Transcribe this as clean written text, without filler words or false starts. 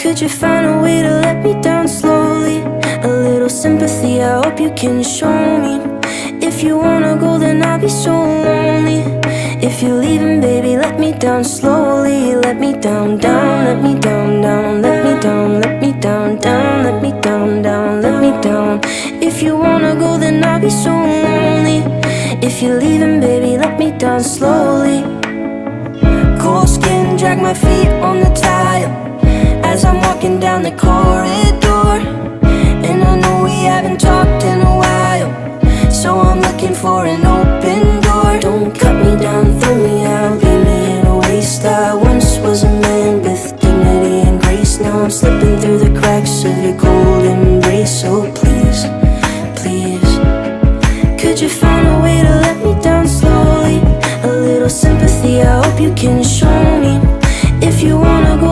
Could you find a way to let me down slowly? A little sympathy, I hope you can show me. If you wanna go, then I'll be so lonely. If you're leaving, baby, let me down slowly. Let me down, down, let me down, down. Let me down, let me down, down. Let me down, down, let me down. If you wanna go, then I'll be so lonely. If you're leaving, baby, let me down slowly. Cold skin, drag my feet on the tile as I'm walking down the corridor. And I know we haven't talked in a while, so I'm looking for an open door. Don't cut me down, throw me out, leave me in a waste. I once was a man with dignity and grace. Now I'm slipping through the cracks of your cold embrace. So please, please, could you find a way to let me down slowly? A little sympathy, I hope you can show me. If you wanna go,